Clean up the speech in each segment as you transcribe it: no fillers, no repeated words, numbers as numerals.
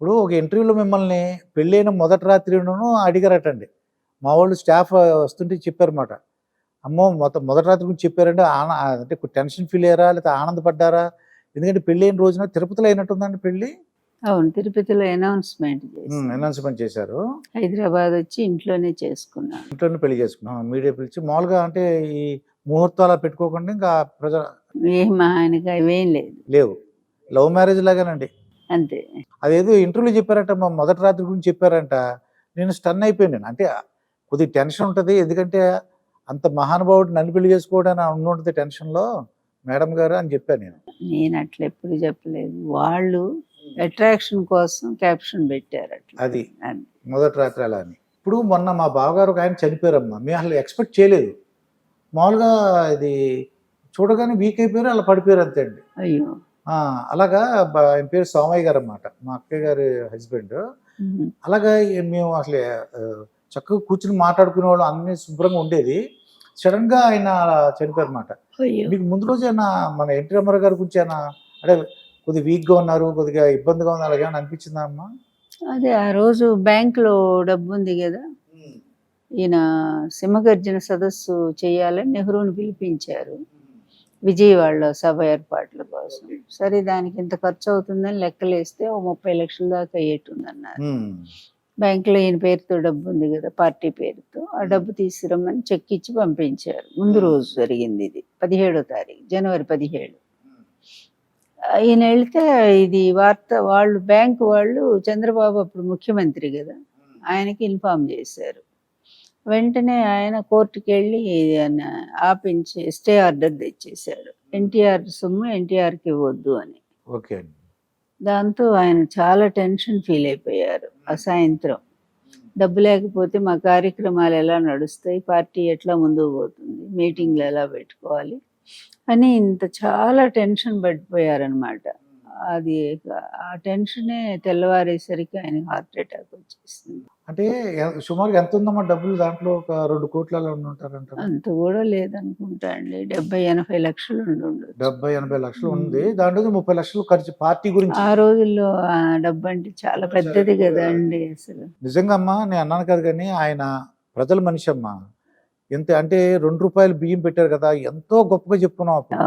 ఇప్పుడు ఒక ఇంటర్వ్యూలో మిమ్మల్ని పెళ్ళైన మొదటి రాత్రిను అడిగారటండి. మా వాళ్ళు స్టాఫ్ వస్తుంటే చెప్పారన్నమాట. అమ్మో! మొదటి రాత్రి గురించి చెప్పారంటే అంటే టెన్షన్ ఫీల్ అయ్యారా? లేకపోతే ఆనందపడ్డారా? ఎందుకంటే పెళ్ళైన రోజున తిరుపతిలో అయినట్టుందండి పెళ్లి? అవును. తిరుపతిలో అనౌన్స్‌మెంట్ చేశారు. అనౌన్స్‌మెంట్ చేశారు. హైదరాబాద్ వచ్చి ఇంట్లోనే చేసుకున్నాను. ఇంట్లోనే పెళ్లి చేసుకున్నాం. మీడియా పిలిచి మామూలుగా అంటే ఈ ముహూర్తాలు పెట్టుకోకుండా ఇంకా మా ఆయనకి అవేం లేదు. లేవు. లవ్ మ్యారేజ్ లాగానండి. అంతే. అదేదో ఇంటర్వ్యూలో చెప్పారట మా మొదటి రాత్రి గురించి చెప్పారంట. నేను స్టన్ అయిపోయాను. అంటే కొద్దిగా టెన్షన్ ఉంటది. ఎందుకంటే అంత మహానుభావుడు నన్ను పెళ్లి చేసుకోవడానికి ఉండుంటది టెన్షన్‌లో మేడం గారు అని చెప్పాను నేను. నేను అట్లా ఎప్పుడు చెప్పలేదు. వాళ్ళు అట్రాక్షన్ కోసం క్యాప్షన్ పెట్టారు అట్లా. అది మొదటి రాత్రి అలా అని. ఇప్పుడు మొన్న మా బావగారు ఒక ఆయన చనిపోయారమ్మా. మేము అసలు ఎక్స్‌పెక్ట్ చేయలేదు. మామూలుగా ఇది చూడగానే వీక్ అయిపోయారు, అలా పడిపోయారు అంతే అండి. అయ్యో! అలాగా ఆయన పేరు సోమయ్య గారన్నమాట. మా అక్కయ్య గారి హస్బెండ్. అలాగా మేము అసలు చక్కగా కూర్చొని మాట్లాడుకునేవాళ్ళం, అన్నీ శుభ్రంగా ఉండేది. సడన్‌గా ఆయన చనిపోయారన్నమాట. మీకు ముందు రోజు ఏమన్నా మన ఎన్టీ రామారావు గారి గురించి ఏమన్నా అంటే కొద్దిగా వీక్‌గా ఉన్నారు, కొద్దిగా ఇబ్బందిగా ఉన్నారు అలాగేమన్నా అనిపించిందా అమ్మా? అదే ఆ రోజు బ్యాంక్‌లో డబ్బుంది గదా! ఈయన సింహగర్జన సదస్సు చేయాలని నెహ్రూని పిలిపించారు. విజయవాడలో సభ ఏర్పాట్ల కోసం. సరే దానికి ఇంత ఖర్చు అవుతుందని లెక్కలేస్తే ఓ 30 లక్షల దాకా అయ్యేట్టుందన్నారు. బ్యాంకులో ఈయన పేరుతో డబ్బు ఉంది కదా, పార్టీ పేరుతో. ఆ డబ్బు తీసుకురమ్మని చెక్ ఇచ్చి పంపించారు. ముందు రోజు జరిగింది ఇది. 17వ తారీఖు జనవరి 17. ఈయన వెళ్తే ఇది వార్త వాళ్ళు బ్యాంకు వాళ్ళు చంద్రబాబు అప్పుడు ముఖ్యమంత్రి కదా, ఆయనకి ఇన్ఫార్మ్ చేశారు. వెంటనే ఆయన కోర్టుకి వెళ్ళి ఆపించి స్టే ఆర్డర్ తెచ్చేశాడు. ఎన్టీఆర్ సొమ్ము ఎన్టీఆర్కి ఇవ్వద్దు అని. ఓకే. దాంతో ఆయన చాలా టెన్షన్ ఫీల్ అయిపోయారు. ఆ సాయంత్రం డబ్బు లేకపోతే మా కార్యక్రమాలు ఎలా నడుస్తాయి, పార్టీ ఎట్లా ముందుకు పోతుంది, మీటింగ్లు ఎలా పెట్టుకోవాలి అని చాలా టెన్షన్ పడిపోయారనమాట. అది ఆ టెన్షనే తెల్లవారేసరికి ఆయన హార్ట్ అటాక్ వచ్చేసింది. అంటే సుమారుగా ఎంత ఉందమ్మా డబ్బులు దాంట్లో? ఒక 2 కోట్ల ఉంటారంట. అంత కూడా లేదనుకుంటా అండి. 70-80 లక్షలు ఉండొచ్చు. 70-80 లక్షలు ఉంది. దాంట్లో 30 లక్షలు ఖర్చు పార్టీ గురించి. ఆ రోజుల్లో ఆ డబ్బు అంటే చాలా పెద్దది కదా అండి అసలు. నిజంగా అమ్మా, నేను అన్నాను కదా, కానీ ఆయన ప్రజల మనిషి అమ్మా. ఎంత అంటే ₹2 బియ్యం పెట్టారు కదా, ఎంతో గొప్పగా చెప్పుకున్నాం అప్పుడు.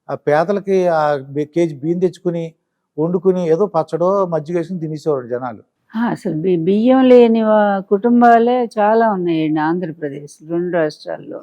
ఆ పేదలకి ఆ కేజీ బియ్యం తెచ్చుకుని వండుకుని ఏదో పచ్చడో మజ్జిగ వేసుకుని తినేసేవారు జనాలు. అసలు బియ్యం లేని కుటుంబాలే చాలా ఉన్నాయండి ఆంధ్రప్రదేశ్ 2 రాష్ట్రాల్లో.